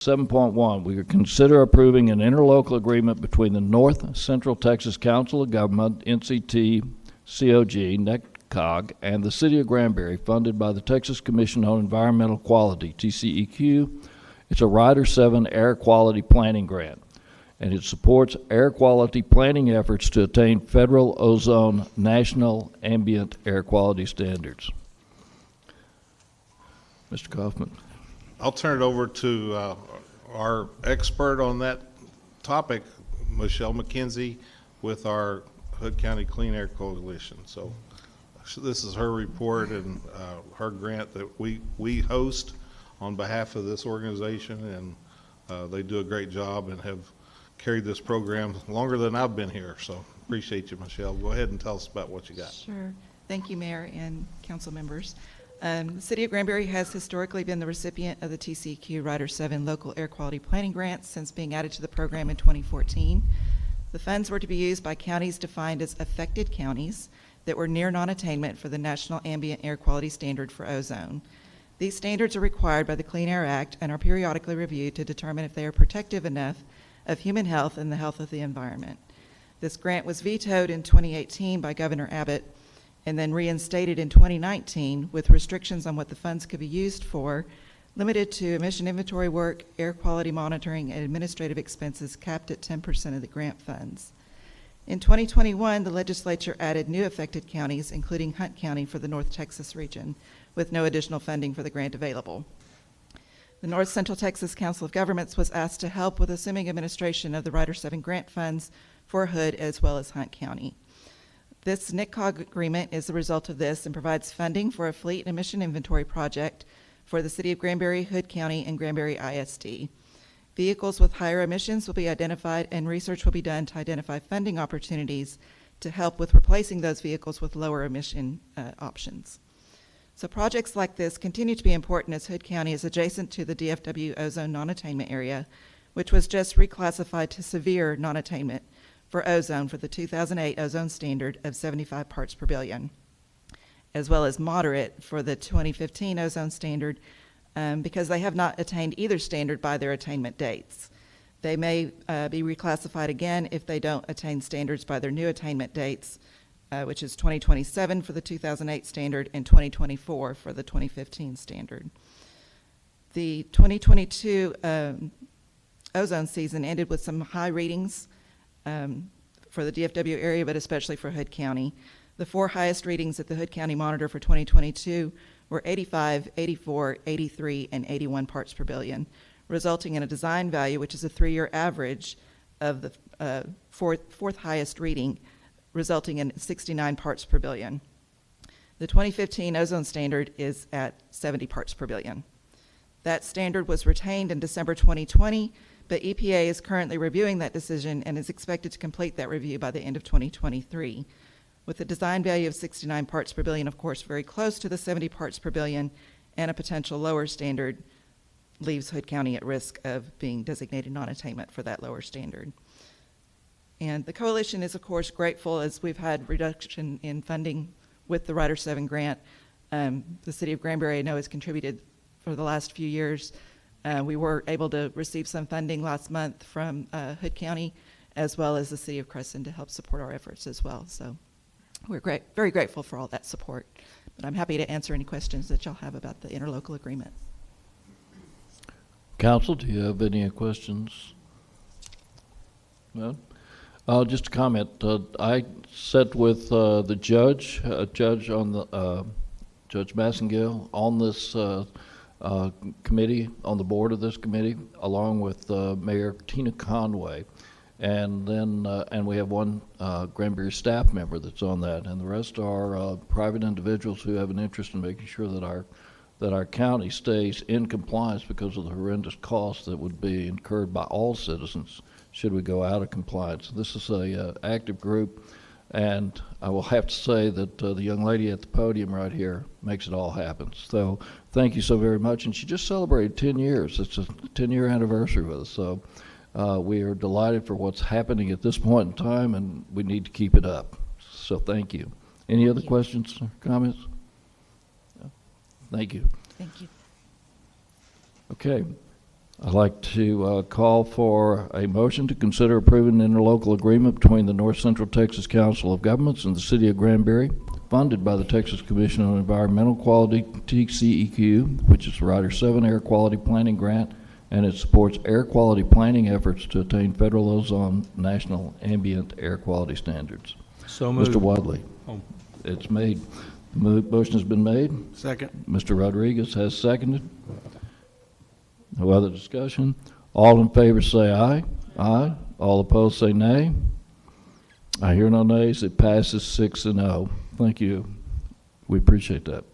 7.1, we consider approving an interlocal agreement between the North Central Texas Council of Government, NCT, COG, NECCOG, and the City of Granbury, funded by the Texas Commission on Environmental Quality, TCEQ. It's a Rider 7 air quality planning grant, and it supports air quality planning efforts to attain federal ozone national ambient air quality standards. Mr. Kaufman. I'll turn it over to our expert on that topic, Michelle McKenzie, with our Hood County Clean Air Coalition. So this is her report and her grant that we host on behalf of this organization, and they do a great job and have carried this program longer than I've been here. So appreciate you, Michelle. Go ahead and tell us about what you got. Sure. Thank you, Mayor and council members. The City of Granbury has historically been the recipient of the TCEQ Rider 7 local air quality planning grants since being added to the program in 2014. The funds were to be used by counties defined as affected counties that were near non-attainment for the National Ambient Air Quality Standard for ozone. These standards are required by the Clean Air Act and are periodically reviewed to determine if they are protective enough of human health and the health of the environment. This grant was vetoed in 2018 by Governor Abbott and then reinstated in 2019 with restrictions on what the funds could be used for, limited to emission inventory work, air quality monitoring, and administrative expenses capped at 10% of the grant funds. In 2021, the legislature added new affected counties, including Hunt County for the North Texas region, with no additional funding for the grant available. The North Central Texas Council of Governments was asked to help with assuming administration of the Rider 7 grant funds for Hood as well as Hunt County. This NICCOG agreement is the result of this and provides funding for a fleet emission inventory project for the City of Granbury, Hood County, and Granbury ISD. Vehicles with higher emissions will be identified and research will be done to identify funding opportunities to help with replacing those vehicles with lower emission options. So projects like this continue to be important as Hood County is adjacent to the DFW ozone non-attainment area, which was just reclassified to severe non-attainment for ozone for the 2008 ozone standard of 75 parts per billion, as well as moderate for the 2015 ozone standard because they have not attained either standard by their attainment dates. They may be reclassified again if they don't attain standards by their new attainment dates, which is 2027 for the 2008 standard and 2024 for the 2015 standard. The 2022 ozone season ended with some high readings for the DFW area, but especially for Hood County. The four highest readings at the Hood County Monitor for 2022 were 85, 84, 83, and 81 parts per billion, resulting in a design value, which is a 3-year average of the fourth highest reading, resulting in 69 parts per billion. The 2015 ozone standard is at 70 parts per billion. That standard was retained in December 2020, but EPA is currently reviewing that decision and is expected to complete that review by the end of 2023. With a design value of 69 parts per billion, of course, very close to the 70 parts per billion, and a potential lower standard leaves Hood County at risk of being designated non-attainment for that lower standard. And the coalition is, of course, grateful as we've had reduction in funding with the Rider 7 grant. The City of Granbury, I know, has contributed for the last few years. We were able to receive some funding last month from Hood County, as well as the City of Crescent to help support our efforts as well. So we're very grateful for all that support. But I'm happy to answer any questions that y'all have about the interlocal agreement. Council, do you have any questions? No? Just a comment. I sat with the judge, on the Judge Massengale, on this committee, on the board of this committee, along with Mayor Tina Conway, and then and we have one Granbury staff member that's on that, and the rest are private individuals who have an interest in making sure that our county stays in compliance because of the horrendous costs that would be incurred by all citizens should we go out of compliance. This is a active group, and I will have to say that the young lady at the podium right here makes it all happen. So thank you so very much. And she just celebrated 10 years. It's a 10-year anniversary with us. So we are delighted for what's happening at this point in time, and we need to keep it up. So thank you. Any other questions or comments? No? Thank you. Thank you. Okay. I'd like to call for a motion to consider approving an interlocal agreement between the North Central Texas Council of Governments and the City of Granbury, funded by the Texas Commission on Environmental Quality, TCEQ, which is the Rider 7 Air Quality Planning Grant, and it supports air quality planning efforts to attain federal ozone national ambient air quality standards. So moved. Mr. Wadley. Oh. It's made. The motion has been made. Second. Mr. Rodriguez has seconded. No other discussion. All in favor say aye. Aye. All opposed say nay. I hear no nays. It passes 6-0. Thank you. We appreciate that.